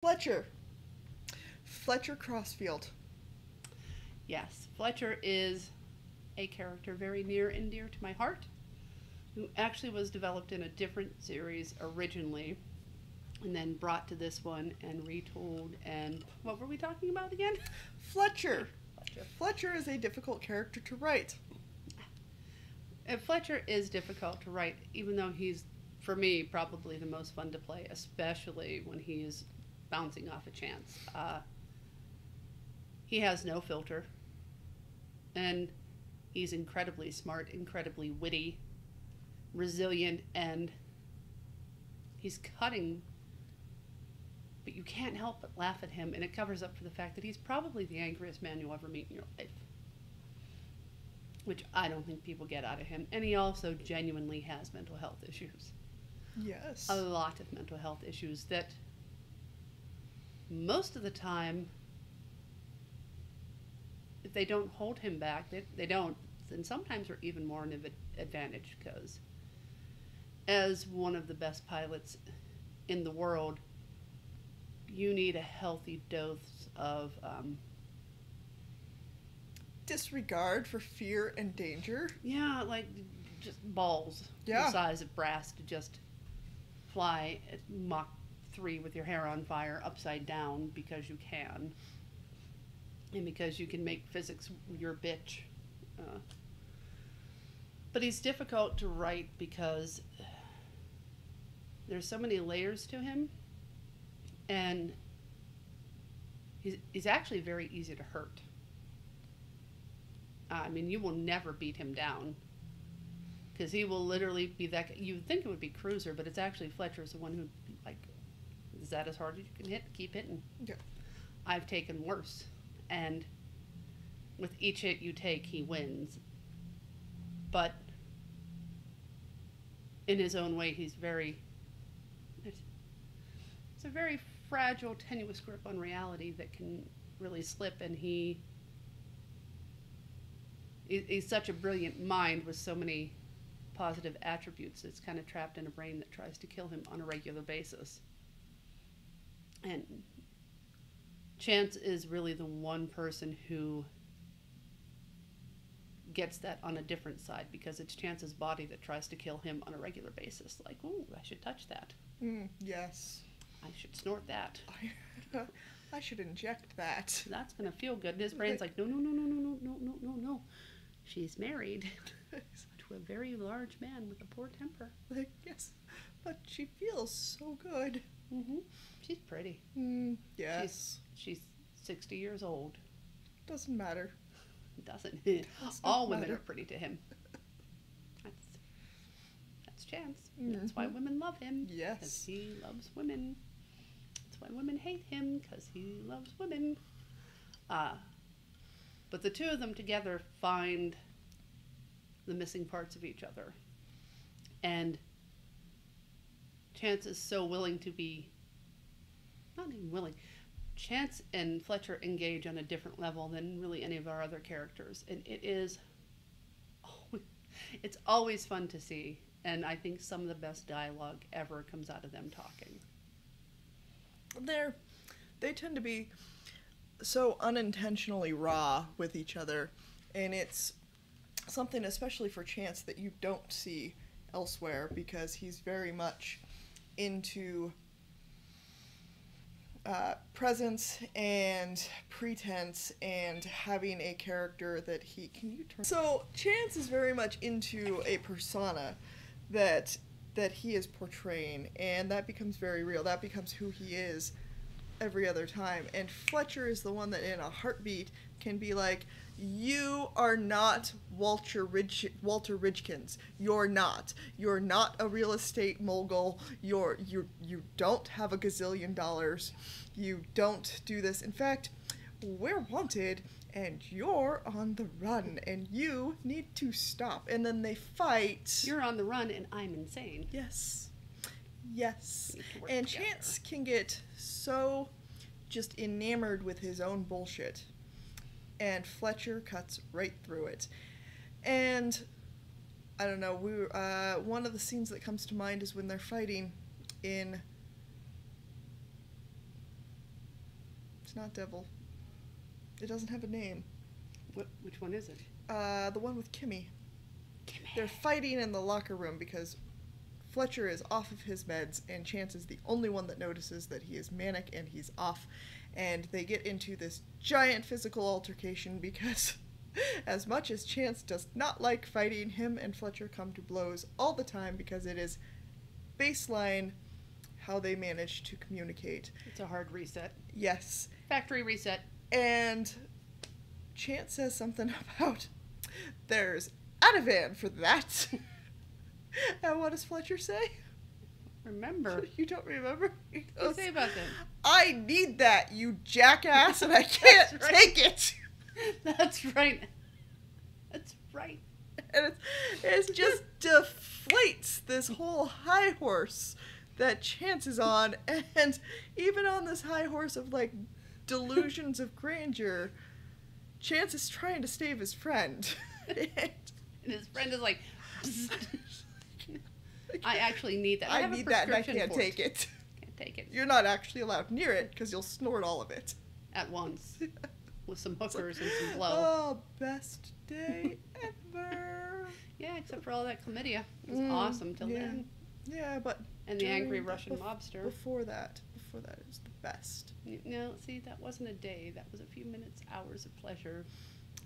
Fletcher. Fletcher Crossfield. Yes, Fletcher is a character very near and dear to my heart, who actually was developed in a different series originally and then brought to this one and retold. And what were we talking about again? Fletcher. Fletcher. Fletcher is a difficult character to write. And Fletcher is difficult to write, even though he's, for me, probably the most fun to play, especially when he is bouncing off a chance. He has no filter, and he's incredibly smart, incredibly witty, resilient, and he's cutting, but you can't help but laugh at him, and it covers up for the fact that he's probably the angriest man you'll ever meet in your life, which I don't think people get out of him. And he also genuinely has mental health issues. Yes. A lot of mental health issues that most of the time, if they don't hold him back, they don't, and sometimes are even more an advantage, because as one of the best pilots in the world, you need a healthy dose of disregard for fear and danger. yeah, like just balls the size of brass to just fly at Mach 3 with your hair on fire upside down because you can, and because you can make physics your bitch. But he's difficult to write because there's so many layers to him, and he's actually very easy to hurt. I mean, you will never beat him down, because he will literally be that. You would think it would be Cruiser, but it's actually Fletcher's the one who, like, is that as hard as you can hit? Keep hitting. Yeah. I've taken worse, and with each hit you take, he wins. But in his own way, he's very. It's a very fragile, tenuous grip on reality that can really slip, and he's such a brilliant mind with so many positive attributes that's kind of trapped in a brain that tries to kill him on a regular basis. And Chance is really the one person who gets that on a different side, because it's Chance's body that tries to kill him on a regular basis. Like, ooh, I should touch that. Yes. I should snort that. I should inject that. That's gonna feel good. And his brain's like, no, no, no, no, no, no, no, no, no, no. She's married to a very large man with a poor temper. Like, yes, but she feels so good. Mm-hmm. She's pretty. Yes. She's 60 years old. Doesn't matter. Doesn't. Does All not women matter. are pretty to him. That's Chance. That's why women love him. Yes. Because he loves women. That's why women hate him, because he loves women. But the two of them together find the missing parts of each other. And Chance is so willing to be, not even willing, Chance and Fletcher engage on a different level than really any of our other characters. And it's always fun to see. And I think some of the best dialogue ever comes out of them talking. They tend to be so unintentionally raw with each other, and it's something, especially for Chance, that you don't see elsewhere, because he's very much into presence and pretense and having a character that he can you turn. So Chance is very much into a persona that he is portraying, and that becomes very real. That becomes who he is every other time. And Fletcher is the one that in a heartbeat can be like, you are not Walter Ridgkins. You're not. You're not a real estate mogul. You don't have a gazillion dollars. You don't do this. In fact, we're wanted, and you're on the run, and you need to stop. And then they fight. You're on the run, and I'm insane. Yes. Yes. And Chance can get so just enamored with his own bullshit, and Fletcher cuts right through it. And I don't know, one of the scenes that comes to mind is when they're fighting in It's not devil. It doesn't have a name. Which one is it? The one with Kimmy. They're fighting in the locker room because Fletcher is off of his meds, and Chance is the only one that notices that he is manic and he's off. And they get into this giant physical altercation because as much as Chance does not like fighting, him and Fletcher come to blows all the time because it is baseline how they manage to communicate. It's a hard reset. Yes. Factory reset. And Chance says something about there's Ativan for that. And what does Fletcher say? Remember. You don't remember? He What do you say about that? I need that, you jackass, and I can't take it. That's right. That's right. And it just deflates this whole high horse that Chance is on. And even on this high horse of, like, delusions of grandeur, Chance is trying to save his friend. And his friend is like, I actually need that. I have need a that and I prescription can't for take it. Can't take it. You're not actually allowed near it because you'll snort all of it. At once. With some hookers and some blow. Oh, best day ever. Yeah, except for all that chlamydia. It was awesome till then. Yeah, but... And the angry during Russian mobster. Before that is the best. No, see, that wasn't a day. That was a few minutes, hours of pleasure.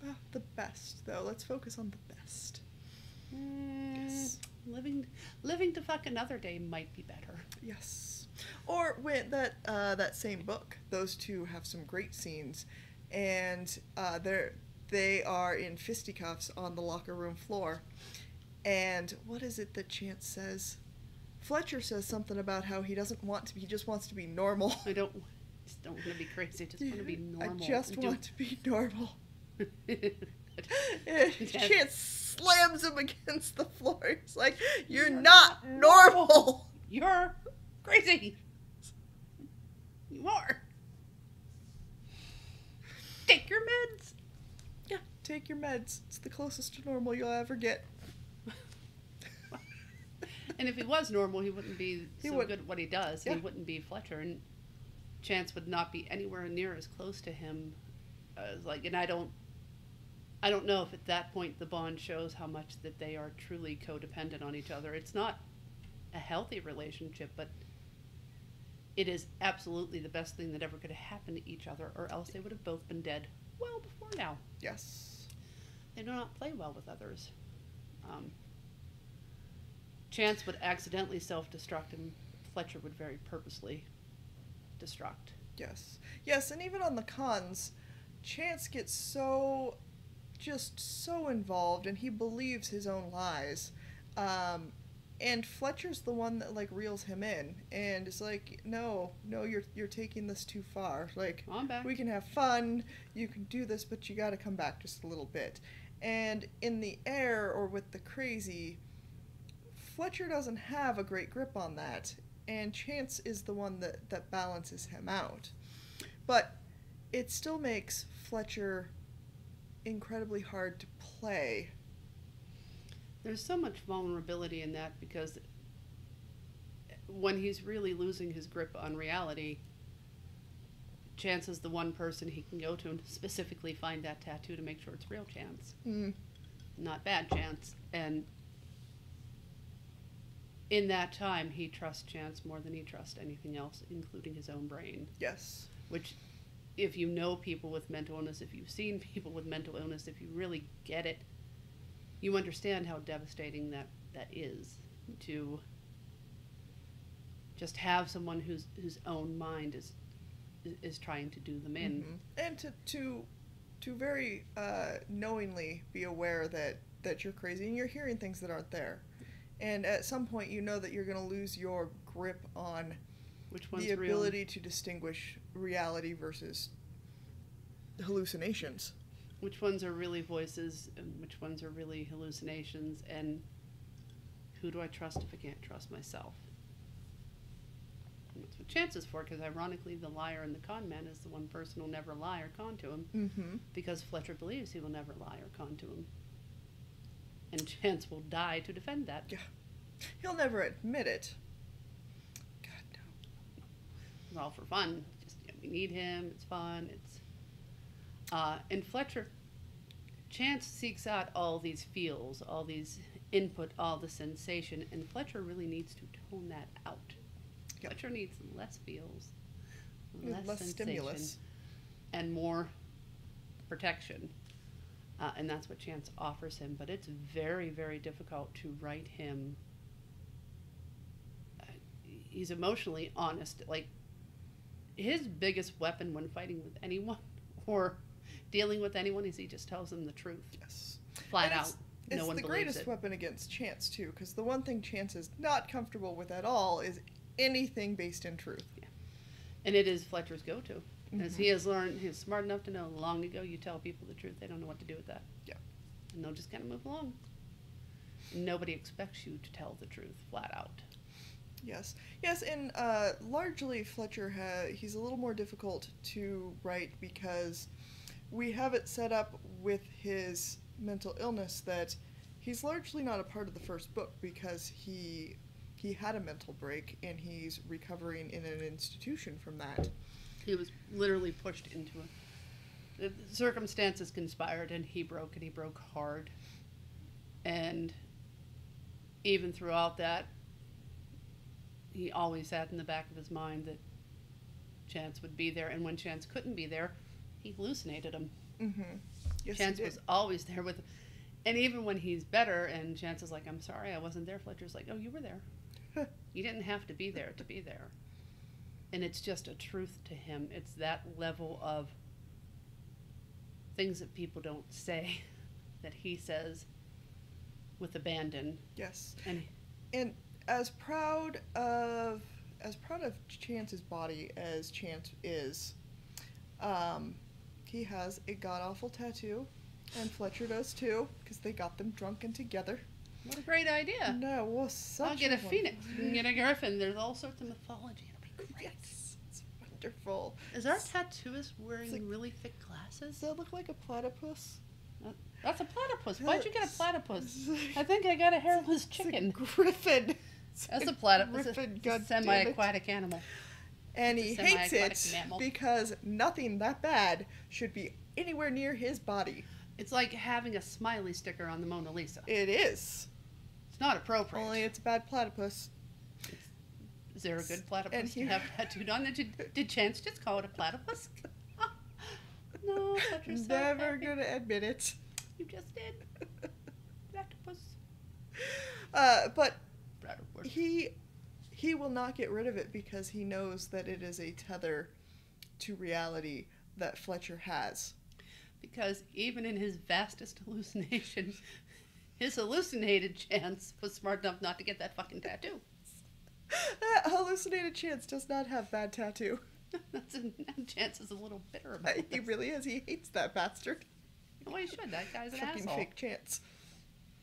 Oh, the best, though. Let's focus on the best. Yes. Living to fuck another day might be better. Yes. Or with that same book, those two have some great scenes, and they are in fisticuffs on the locker room floor. And what is it that Chance says? Fletcher says something about how he doesn't want to be, he just wants to be normal. I just don't want to be crazy. I just want to be normal. I just want to be normal. Chance slams him against the floor. He's like, you're not normal. You're crazy. You are. Take your meds. Yeah, take your meds. It's the closest to normal you'll ever get. And if he was normal, he wouldn't be good at what he does. Yeah. He wouldn't be Fletcher, and Chance would not be anywhere near as close to him. And I don't know if at that point the bond shows how much that they are truly codependent on each other. It's not a healthy relationship, but it is absolutely the best thing that ever could have happened to each other, or else they would have both been dead well before now. Yes. They do not play well with others. Chance would accidentally self-destruct, and Fletcher would very purposely destruct. Yes. Yes, and even on the cons, Chance gets so involved, and he believes his own lies. And Fletcher's the one that, like, reels him in, and it's like, no, you're taking this too far. Like, come on back. We can have fun, you can do this, but you gotta come back just a little bit. And in the air, or with the crazy, Fletcher doesn't have a great grip on that, and Chance is the one that balances him out. But it still makes Fletcher incredibly hard to play. There's so much vulnerability in that, because when he's really losing his grip on reality, Chance is the one person he can go to and specifically find that tattoo to make sure it's real Chance, not bad Chance. And in that time, he trusts Chance more than he trusts anything else, including his own brain. Yes. Which, if you know people with mental illness, if you've seen people with mental illness, if you really get it, you understand how devastating that is, to just have someone whose own mind is trying to do them in. And to very knowingly be aware that you're crazy and you're hearing things that aren't there. And at some point you know that you're going to lose your grip on the ability to distinguish reality versus hallucinations. Which ones are really voices and which ones are really hallucinations, and who do I trust if I can't trust myself? And that's what Chance is for, because ironically the liar and the con man is the one person who'll never lie or con to him, because Fletcher believes he will never lie or con to him. And Chance will die to defend that. Yeah. He'll never admit it. God, no. Well, for fun. Just, We need him. It's fun. It's and Fletcher, Chance seeks out all these feels, all these input, all the sensation, and Fletcher really needs to tone that out. Yep. Fletcher needs less feels, less stimulus, and more protection. And that's what Chance offers him. But it's very, very difficult to write him. He's emotionally honest. Like, his biggest weapon when fighting with anyone or dealing with anyone is he just tells them the truth. Yes. Flat out. No one believes it. It's the greatest weapon against Chance, too, because the one thing Chance is not comfortable with at all is anything based in truth. Yeah. And it is Fletcher's go-to. As he has learned, he's smart enough to know long ago, you tell people the truth, they don't know what to do with that. Yeah. And they'll just kind of move along. Nobody expects you to tell the truth flat out. Yes. Yes, and largely Fletcher, he's a little more difficult to write because we have it set up with his mental illness that he's largely not a part of the first book because he had a mental break and he's recovering in an institution from that. He was literally pushed into it. The circumstances conspired and he broke hard. And even throughout that, he always had in the back of his mind that Chance would be there, and when Chance couldn't be there, he hallucinated him. Mm-hmm. Yes, Chance was always there with him. And even when he's better and Chance is like, I'm sorry, I wasn't there, Fletcher's like, oh, you were there. You didn't have to be there to be there. And it's just a truth to him. It's that level of things that people don't say that he says with abandon. Yes. And as proud of Chance's body as Chance is, he has a god-awful tattoo, and Fletcher does too, because they got them drunk and together. What a great idea. No, well, such I'll get a phoenix. You can get a griffin. There's all sorts of mythology. It'll be great. Yes, it's wonderful. Is our tattooist wearing really thick glasses? Does that look like a platypus? That's a platypus. Why'd you get a platypus? I think I got a hairless chicken. It's a griffin. That's a platypus. Griffin, it's a semi-aquatic animal. And he hates it because nothing that bad should be anywhere near his body. It's like having a smiley sticker on the Mona Lisa. It is. It's not appropriate. Only it's a bad platypus. Is there a good platypus to have tattooed on? Did Chance just call it a platypus? No, Fletcher's so never happy. Gonna admit it. You just did. Platypus. But Platypus. he will not get rid of it because he knows that it is a tether to reality that Fletcher has. Because even in his vastest hallucination, his hallucinated Chance was smart enough not to get that fucking tattoo. That hallucinated Chance does not have bad tattoo. Chance is a little bitter about it. He really is. He hates that bastard. Well, he should. That guy's an fucking asshole. Fake Chance.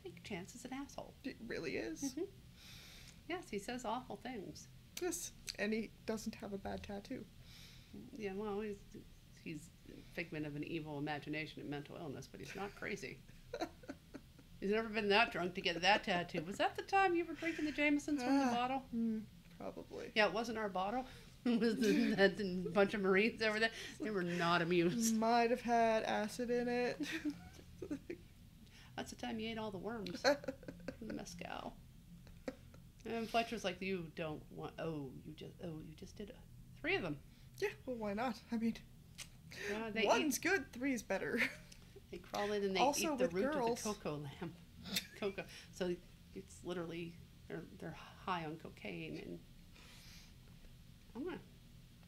Fake Chance is an asshole. It really is. Mm-hmm. Yes, he says awful things. Yes, and he doesn't have a bad tattoo. Yeah, well, he's a figment of an evil imagination and mental illness, but he's not crazy. He's never been that drunk to get that tattoo. Was that the time you were drinking the Jamesons from the bottle? Probably. Yeah, it wasn't our bottle. It was that bunch of Marines over there. They were not amused. Might have had acid in it. That's the time you ate all the worms. The mezcal. And Fletcher's like, you don't want. You just did 3 of them. Yeah, well, why not? I mean, they one's good, 3's better. They crawl in and they also eat the root girls. of the cocoa lamb. Cocoa. So it's literally they're high on cocaine, and I'm gonna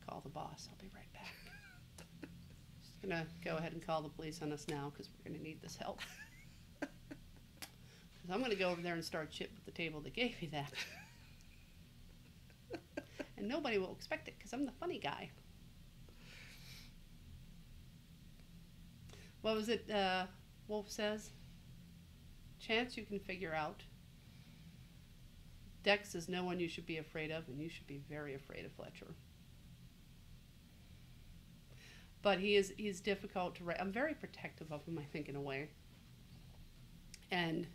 call the boss. I'll be right back. Just gonna go ahead and call the police on us now because we're gonna need this help. I'm going to go over there and start shit with the table that gave me that. And nobody will expect it because I'm the funny guy. What was it Wolf says? Chance you can figure out. Dex is no one you should be afraid of, and you should be very afraid of Fletcher. But he's difficult to write. I'm very protective of him, I think, in a way. And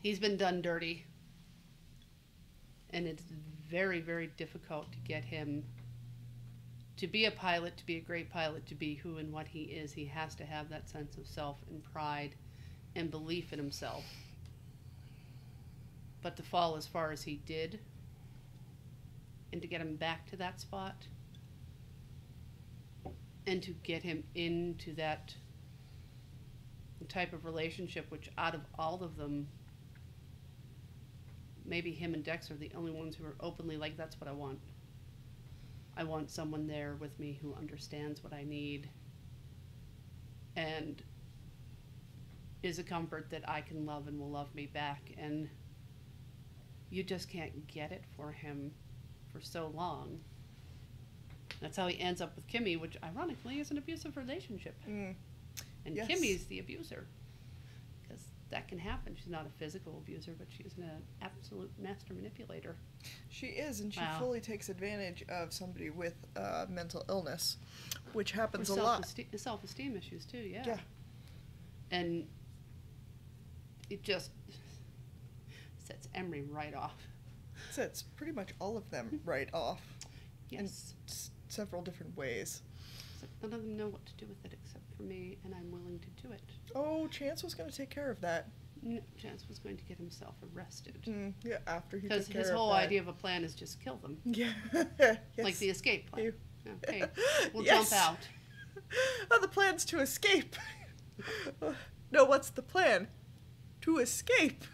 he's been done dirty. And it's very, very difficult to get him to be a pilot, to be a great pilot, to be who and what he is, he has to have that sense of self and pride and belief in himself. But to fall as far as he did, and to get him back to that spot, and to get him into that type of relationship, which out of all of them, maybe him and Dex are the only ones who are openly like, that's what I want. I want someone there with me who understands what I need and is a comfort that I can love and will love me back. And you just can't get it for him for so long. That's how he ends up with Kimmy, which ironically is an abusive relationship. And Yes. Kimmy's the abuser. Because that can happen. She's not a physical abuser, but she's an absolute master manipulator. She is, and she Wow. fully takes advantage of somebody with mental illness, which happens Or a lot. self-esteem issues, too, yeah. Yeah. And it just sets Emery right off. Sets pretty much all of them right off in Yes. several different ways. It's like none of them know what to do with it except for me, and I'm willing to do it. Oh, Chance was going to take care of that. No, Chance was going to get himself arrested. Yeah, after he Because took care his of whole that. idea of a plan is just kill them. Yeah. Yes. Like the escape plan. You- Okay, we'll Yes. jump out. Oh, the plan's to escape. No, what's the plan? To escape.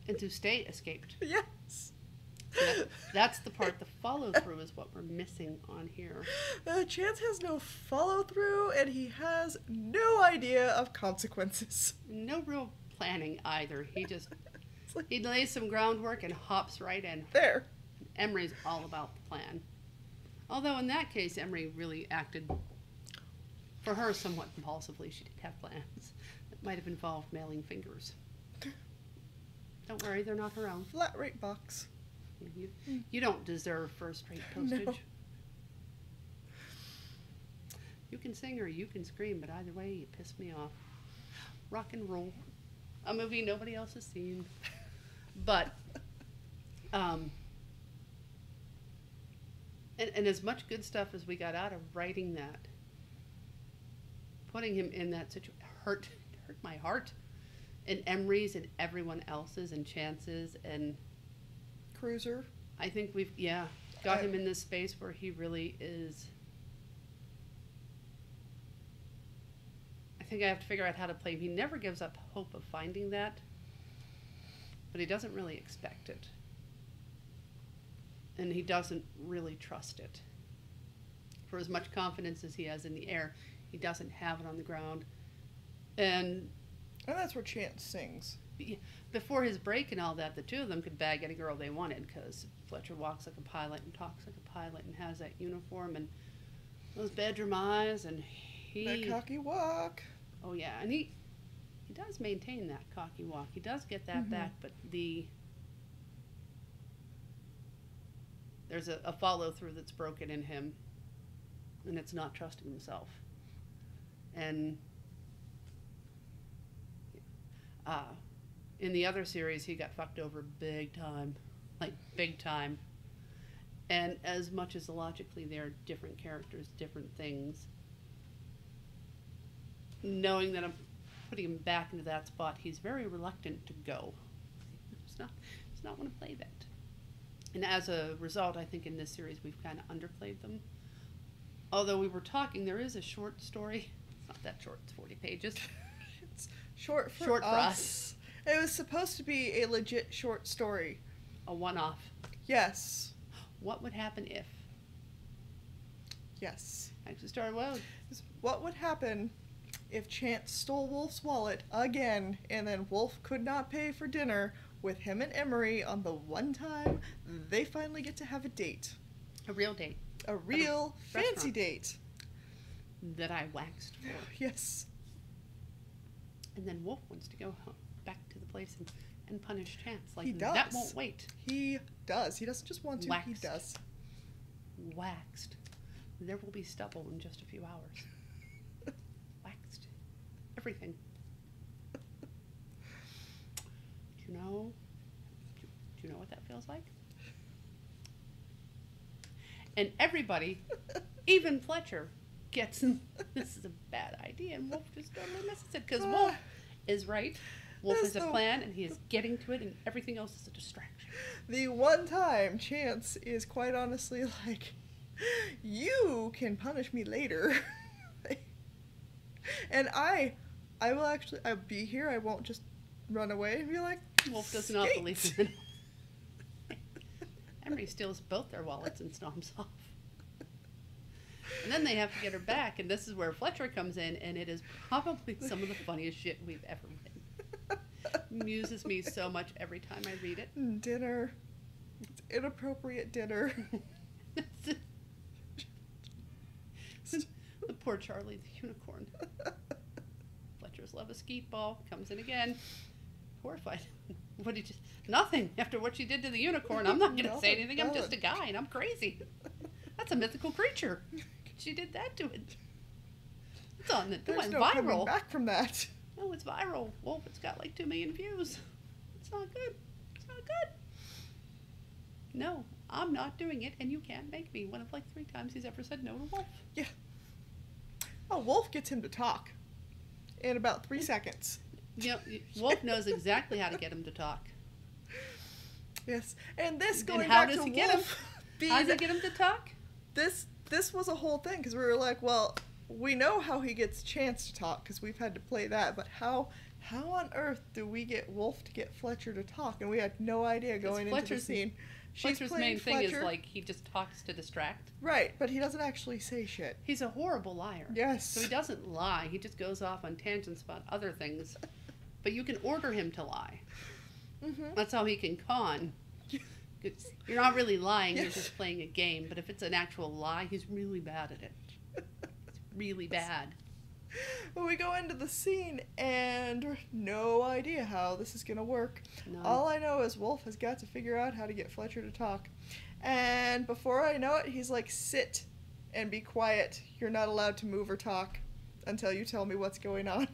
And to stay escaped. Yes. That's the part, the follow-through is what we're missing on here. Chance has no follow-through, and he has no idea of consequences. No real planning either. He just, It's like, he lays some groundwork and hops right in. there. Emery's all about the plan. Although in that case, Emery really acted, for her, somewhat impulsively. She did have plans that might have involved mailing fingers. Don't worry, they're not her own. Flat rate box. You don't deserve first-rate postage. No. You can sing or you can scream, but either way, you piss me off. Rock and Roll, a movie nobody else has seen. But, and as much good stuff as we got out of writing that, putting him in that situation hurt my heart. And Emery's and everyone else's and Chance's, and Cruiser. I think we've, got him in this space where he really is. I think I have to figure out how to play him. He never gives up hope of finding that, but he doesn't really expect it. And he doesn't really trust it. For as much confidence as he has in the air, he doesn't have it on the ground. And that's where Chance sings. before his break and all that, the two of them could bag any girl they wanted, because Fletcher walks like a pilot and talks like a pilot and has that uniform and those bedroom eyes, and That cocky walk. Oh yeah, and he does maintain that cocky walk. He does get that back, but there's a follow through that's broken in him, and it's not trusting himself. And in the other series, he got fucked over big time, like big time. And as much as logically they're different characters, different things, knowing that I'm putting him back into that spot, he's very reluctant to go. He's not want to play that. And as a result, I think in this series we've kind of underplayed them. Although we were talking, there is a short story. It's not that short, it's 40 pages. It's short for us. It was supposed to be a legit short story. A one-off. Yes. What would happen if? Yes. Actually started well. What would happen if Chance stole Wolf's wallet again, and then Wolf could not pay for dinner with him and Emery on the one time they finally get to have a date? A real date. A real fancy restaurant. date. That I waxed for. Yes. And then Wolf wants to go home, back to the place and punish Chance. Like, He does. that won't wait. He does. He doesn't just want to, he Waxed. does. Waxed. There will be stubble in just a few hours. Waxed. Everything. Do you know what that feels like? And everybody even Fletcher gets this is a bad idea, and Wolf just totally misses it because Wolf is right. Wolf has a plan, and he is getting to it, and everything else is a distraction. The one time Chance is quite honestly like, you can punish me later. And I'll be here. I won't just run away and be like, Wolf does not believe in it. Emery steals both their wallets and stomps off. And then they have to get her back, and this is where Fletcher comes in, and it is probably some of the funniest shit we've ever written. Amuses me so much every time I read it. Dinner. It's inappropriate dinner. The poor Charlie the unicorn. Fletcher's love a skeet ball comes in again. Horrified. What did you? Nothing. After what she did to the unicorn, I'm not going to say anything. I'm just a guy, and I'm crazy. That's a mythical creature. She did that to it. It's on the. There's It went no viral. coming back from that. Oh, it's viral. Wolf, it's got like 2 million views. It's not good. It's not good. No, I'm not doing it, and you can't make me. One of like 3 times he's ever said no to Wolf. Yeah. Oh, Wolf gets him to talk in about 3 seconds. You know, Wolf knows exactly how to get him to talk. Yes, and this And going how back does to he get Wolf. How does he get him to talk? This was a whole thing because we were like, well, we know how he gets Chance to talk because we've had to play that, but how on earth do we get Wolf to get Fletcher to talk? And we had no idea going into the scene. Fletcher's main thing is like he just talks to distract. Right, but he doesn't actually say shit. He's a horrible liar. Yes. So he doesn't lie. He just goes off on tangents about other things. But you can order him to lie. Mm-hmm. That's how he can con. You're not really lying. Yes. You're just playing a game. But if it's an actual lie, he's really bad at it. It's really bad. Well, we go into the scene and no idea how this is going to work. None. All I know is Wolf has got to figure out how to get Fletcher to talk. And before I know it, he's like, sit and be quiet. You're not allowed to move or talk until you tell me what's going on.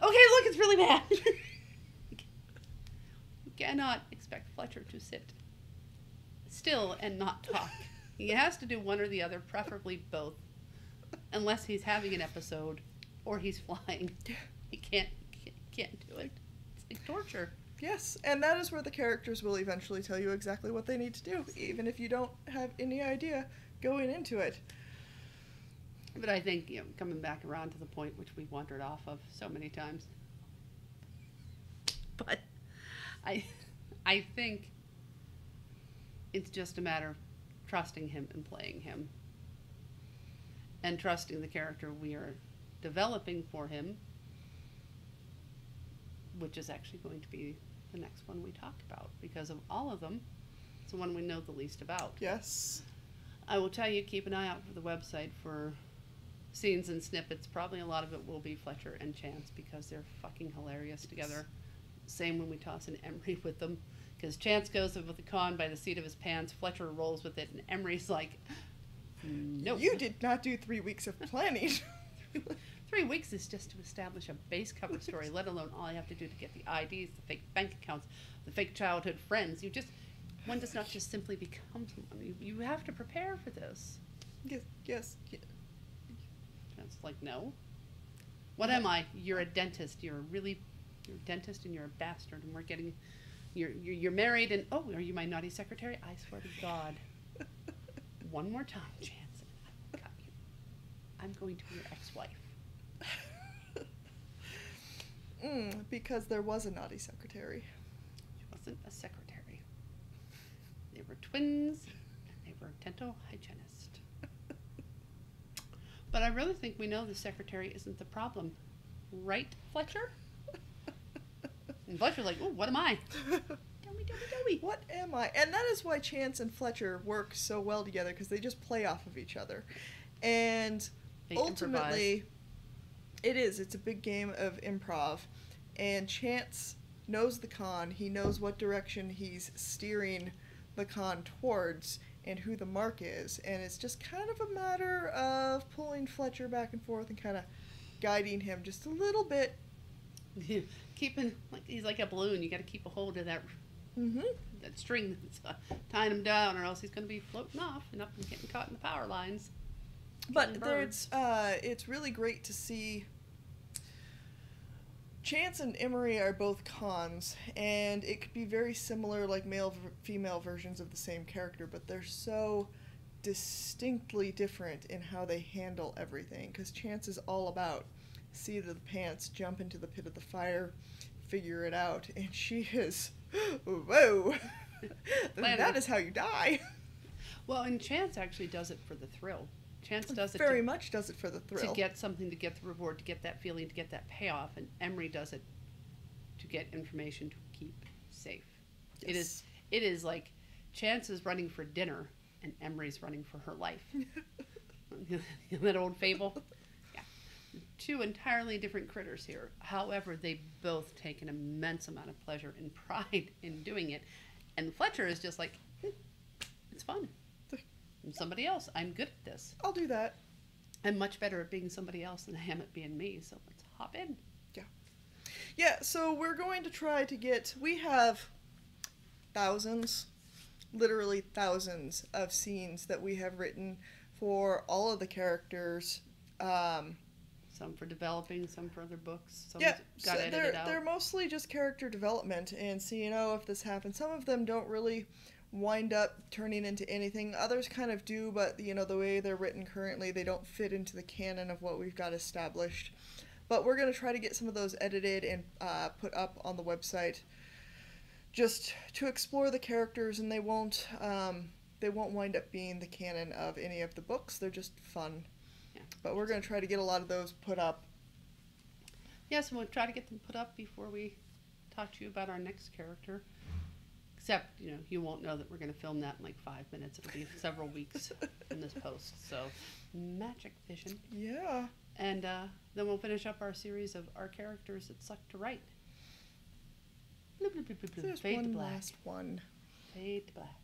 Okay, look, it's really bad. You cannot expect Fletcher to sit still and not talk. He has to do one or the other, preferably both, unless he's having an episode or he's flying. He can't do it. It's like torture. Yes, and that is where the characters will eventually tell you exactly what they need to do, even if you don't have any idea going into it. But I think, you know, coming back around to the point which we wandered off of so many times. But I think it's just a matter of trusting him and playing him. And trusting the character we are developing for him, which is actually going to be the next one we talk about. Because of all of them, it's the one we know the least about. Yes. I will tell you, keep an eye out for the website for scenes and snippets. Probably a lot of it will be Fletcher and Chance because they're fucking hilarious together. Same when we toss in Emery with them. Because Chance goes with the con by the seat of his pants, Fletcher rolls with it, and Emery's like, no. You did not do 3 weeks of planning. 3 weeks is just to establish a base cover story, let alone all I have to do to get the IDs, the fake bank accounts, the fake childhood friends. One does not just simply become someone. You have to prepare for this. Yes. It's like, no. What am I? You're a dentist. You're a dentist and you're a bastard, and we're getting, you're married, and oh, are you my naughty secretary? I swear to God. One more time, Chance, and I will cut you. I'm going to be your ex-wife. Because there was a naughty secretary. She wasn't a secretary. They were twins, and they were a dental hygienist. But I really think we know the secretary isn't the problem. Right, Fletcher? And Fletcher's like, oh, what am I? Tell me. What am I? And that is why Chance and Fletcher work so well together, because they just play off of each other. And They ultimately, it's a big game of improv. And Chance knows the con. He knows what direction he's steering the con towards and who the mark is. And it's just kind of a matter of pulling Fletcher back and forth and kind of guiding him just a little bit. Keeping, like, he's like a balloon. You got to keep a hold of that Mm-hmm. That string that's tying him down, or else he's going to be floating off and up and getting caught in the power lines. But it's really great to see. Chance and Emery are both cons, and it could be very similar, like female versions of the same character, but they're so distinctly different in how they handle everything. Because Chance is all about see the pants, jump into the pit of the fire, figure it out, and she is, whoa, that is how you die. Well, and Chance actually does it for the thrill. Chance does it very much does it for the thrill. To get something, to get the reward, to get that feeling, to get that payoff. And Emery does it to get information to keep safe. Yes. It is like Chance is running for dinner and Emery's running for her life. That old fable? Yeah. Two entirely different critters here. However, they both take an immense amount of pleasure and pride in doing it. And Fletcher is just like, it's fun. I'm somebody else. I'm good at this. I'll do that. I'm much better at being somebody else than I am at being me, so let's hop in. Yeah, so we're going to try to get... We have thousands, literally thousands of scenes that we have written for all of the characters. Some for developing, some for other books. Some Yeah, got so edited out. they're mostly just character development and seeing, if this happens. Some of them don't really wind up turning into anything. Others kind of do, but the way they're written currently, they don't fit into the canon of what we've got established. But we're going to try to get some of those edited and put up on the website just to explore the characters, and they won't wind up being the canon of any of the books. They're just fun. Yeah. But we're going to try to get a lot of those put up. Yes, and we'll try to get them put up before we talk to you about our next character. Except, you won't know that we're going to film that in like 5 minutes. It'll be several weeks in this post. So, magic vision. Yeah. And then we'll finish up our series of our characters that suck to write. There's Fade one to black. last one. Fade to black.